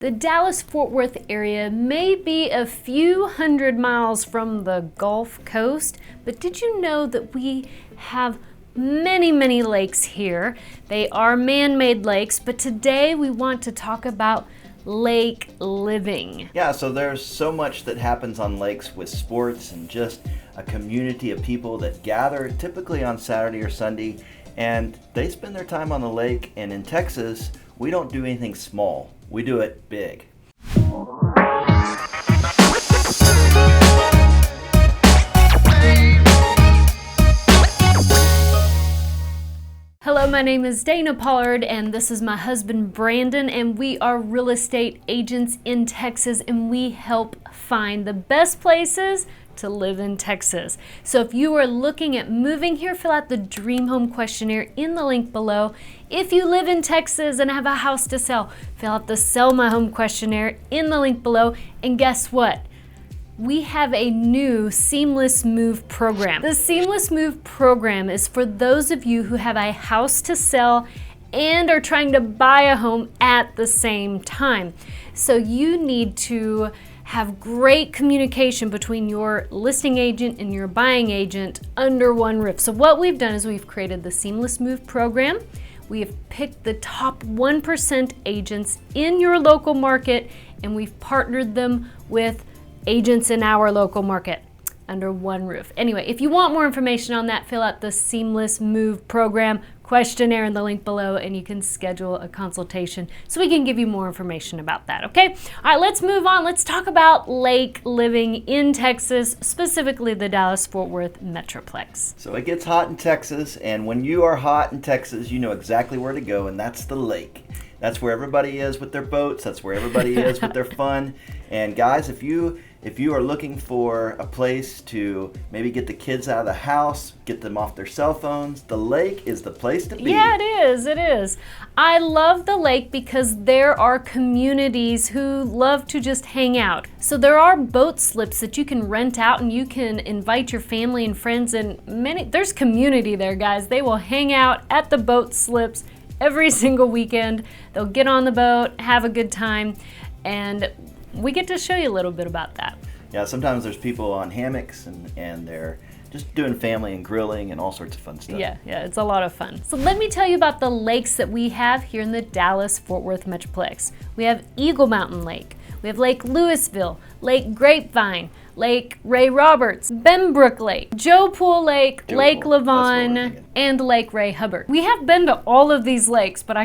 The Dallas-Fort Worth area may be a few hundred miles from the Gulf Coast, but did you know that we have many lakes here? They are man-made lakes, but today we want to talk about lake living. Yeah, so there's so much that happens on lakes with sports and just a community of people that gather typically on Saturday or Sunday, and they spend their time on the lake. And in Texas, we don't do anything small. We do it big. Hello, my name is Dana Pollard, and this is my husband Brandon, and we are real estate agents in Texas, and we help find the best places to live in Texas. So if you are looking at moving here, fill out the Dream Home questionnaire in the link below. If you live in Texas and have a house to sell, fill out the Sell My Home questionnaire in the link below. And guess what? We have a new Seamless Move program. The Seamless Move program is for those of you who have a house to sell and are trying to buy a home at the same time. So you need to have great communication between your listing agent and your buying agent under one roof. So what we've done is we've created the Seamless Move program. We have picked the top 1% agents in your local market, and we've partnered them with agents in our local market under one roof. Anyway, if you want more information on that, fill out the Seamless Move program questionnaire in the link below, and you can schedule a consultation so we can give you more information about that, okay? All right, let's move on. Let's talk about lake living in Texas, specifically the Dallas-Fort Worth Metroplex. So it gets hot in Texas, and when you are hot in Texas, you know exactly where to go, and that's the lake. That's where everybody is with their boats. That's where everybody is with their fun. And guys, if you are looking for a place to maybe get the kids out of the house, get them off their cell phones, the lake is the place to be. Yeah, it is. I love the lake because there are communities who love to just hang out. So there are boat slips that you can rent out, and you can invite your family and friends, and there's community there, guys. They will hang out at the boat slips every single weekend. They'll get on the boat, have a good time, and we get to show you a little bit about that. Yeah, sometimes there's people on hammocks and they're just doing family and grilling and all sorts of fun stuff. Yeah, it's a lot of fun. So let me tell you about the lakes that we have here in the Dallas-Fort Worth Metroplex. We have Eagle Mountain Lake. We have Lake Lewisville, Lake Grapevine, Lake Ray Roberts, Benbrook Lake, Joe Pool Lake, Lake Lavon, and Lake Ray Hubbard. We have been to all of these lakes, but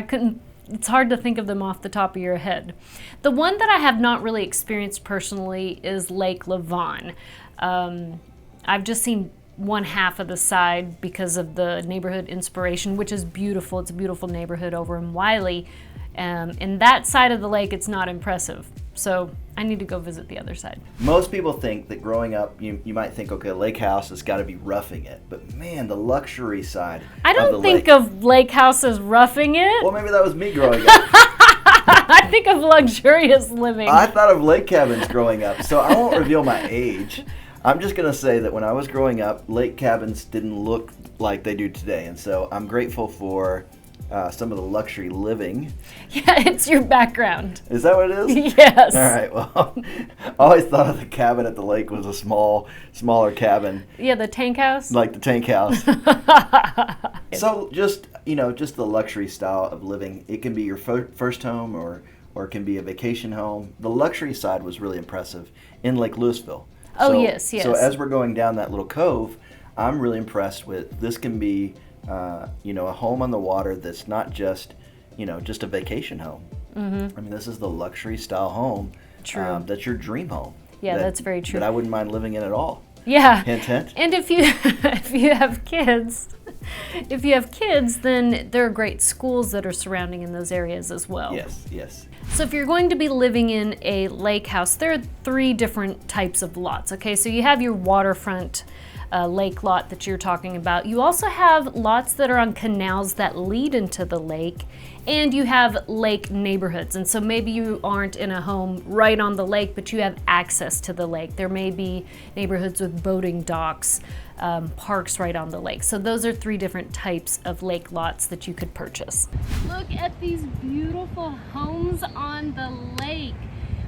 it's hard to think of them off the top of your head. The one that I have not really experienced personally is Lake Lavon. I've just seen one half of the side because of the neighborhood Inspiration, which is beautiful. It's a beautiful neighborhood over in Wiley. And that side of the lake, it's not impressive. So I need to go visit the other side. Most people think that growing up, you might think, okay, a lake house has got to be roughing it. But man, the luxury side I don't of the think lake. of lake house as roughing it. Well, maybe that was me growing up. I think of luxurious living. I thought of lake cabins growing up, so I won't reveal my age. I'm just going to say that when I was growing up, lake cabins didn't look like they do today. And so I'm grateful for some of the luxury living. Yeah, it's your background. Is that what it is? Yes. All right, well, I always thought of the cabin at the lake was a smaller cabin. Yeah, the tank house? Like the tank house. So just the luxury style of living. It can be your first home or it can be a vacation home. The luxury side was really impressive in Lake Lewisville. Oh, yes. So as we're going down that little cove, I'm really impressed with this can be a home on the water that's not just a vacation home. Mm-hmm. I mean, this is the luxury style home. True. That's your dream home. Yeah, that's very true. That I wouldn't mind living in at all. Yeah. Hint, hint. And if you have kids, then there are great schools that are surrounding in those areas as well. Yes. So if you're going to be living in a lake house, there are 3 different types of lots, okay? So you have your waterfront lake lot that you're talking about. You also have lots that are on canals that lead into the lake, and you have lake neighborhoods. And so maybe you aren't in a home right on the lake, but you have access to the lake. There may be neighborhoods with boating docks, parks right on the lake. So those are 3 different types of lake lots that you could purchase. Look at these beautiful homes on the lake.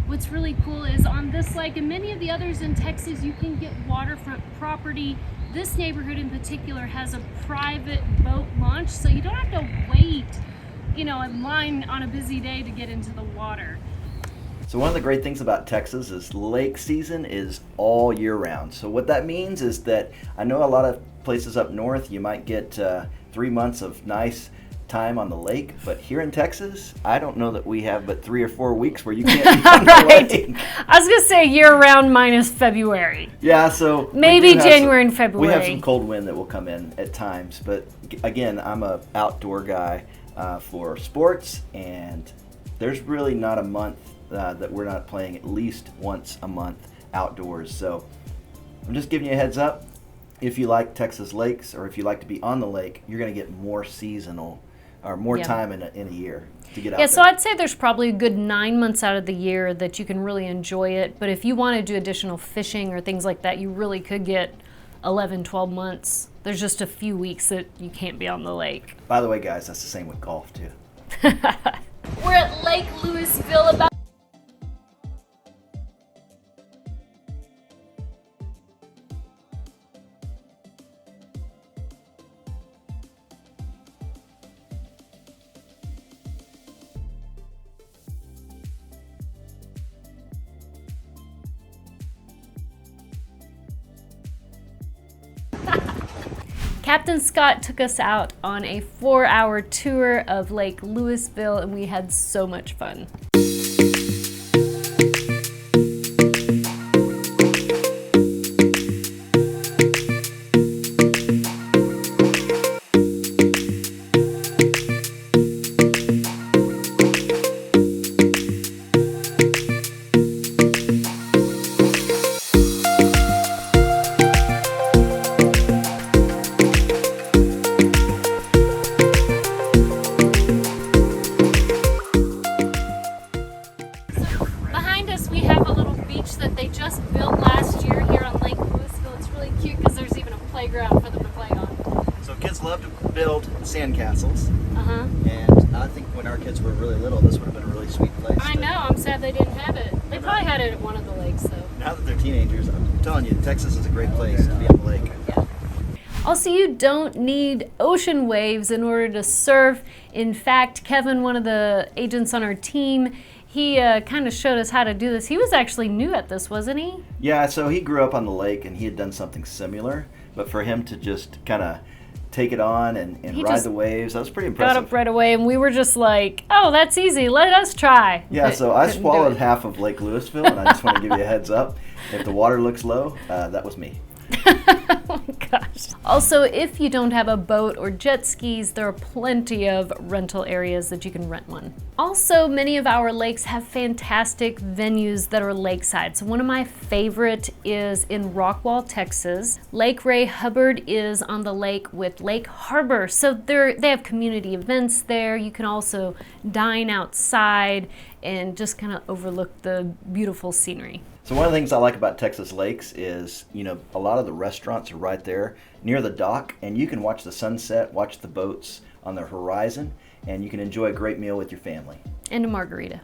What's really cool is on this lake and many of the others in Texas, you can get waterfront property. This neighborhood in particular has a private boat launch, so you don't have to wait, in line on a busy day to get into the water. So one of the great things about Texas is lake season is all year round. So what that means is that I know a lot of places up north, you might get 3 months of nice time on the lake, but here in Texas, I don't know that we have but 3 or 4 weeks where you can't be on the lake. I was gonna say year-round minus February. Yeah, so maybe January and February. We have some cold wind that will come in at times, but again, I'm a outdoor guy for sports, and there's really not a month that we're not playing at least once a month outdoors. So I'm just giving you a heads up. If you like Texas lakes, or if you like to be on the lake, you're going to get more seasonal or more time in a year to get out there. So I'd say there's probably a good 9 months out of the year that you can really enjoy it. But if you want to do additional fishing or things like that, you really could get 11, 12 months. There's just a few weeks that you can't be on the lake. By the way, guys, that's the same with golf too. We're at Lake Lewisville, about Captain Scott took us out on a 4-hour tour of Lake Lewisville, and we had so much fun. We have a little beach that they just built last year here on Lake Lewisville. It's really cute because there's even a playground for them to play on. So kids love to build sandcastles. Uh-huh. And I think when our kids were really little, this would have been a really sweet place. I know. I'm sad they didn't have it. They probably had it at one of the lakes, though. Now that they're teenagers, I'm telling you, Texas is a great place to be on the lake. Yeah. Also, you don't need ocean waves in order to surf. In fact, Kevin, one of the agents on our team, he kind of showed us how to do this. He was actually new at this, wasn't he? Yeah, so he grew up on the lake and he had done something similar, but for him to just kind of take it on and ride the waves, that was pretty impressive. Got up right away, and we were just like, oh, that's easy, let us try. Yeah, so I swallowed half of Lake Lewisville, and I just want to give you a heads up. If the water looks low, that was me. Oh my gosh. Also, if you don't have a boat or jet skis, there are plenty of rental areas that you can rent one. Also, many of our lakes have fantastic venues that are lakeside. So one of my favorite is in Rockwall, Texas. Lake Ray Hubbard is on the lake with Lake Harbor. So they have community events there. You can also dine outside and just kind of overlook the beautiful scenery. So one of the things I like about Texas lakes is, a lot of the restaurants are right there near the dock, and you can watch the sunset, watch the boats on the horizon, and you can enjoy a great meal with your family. And a margarita.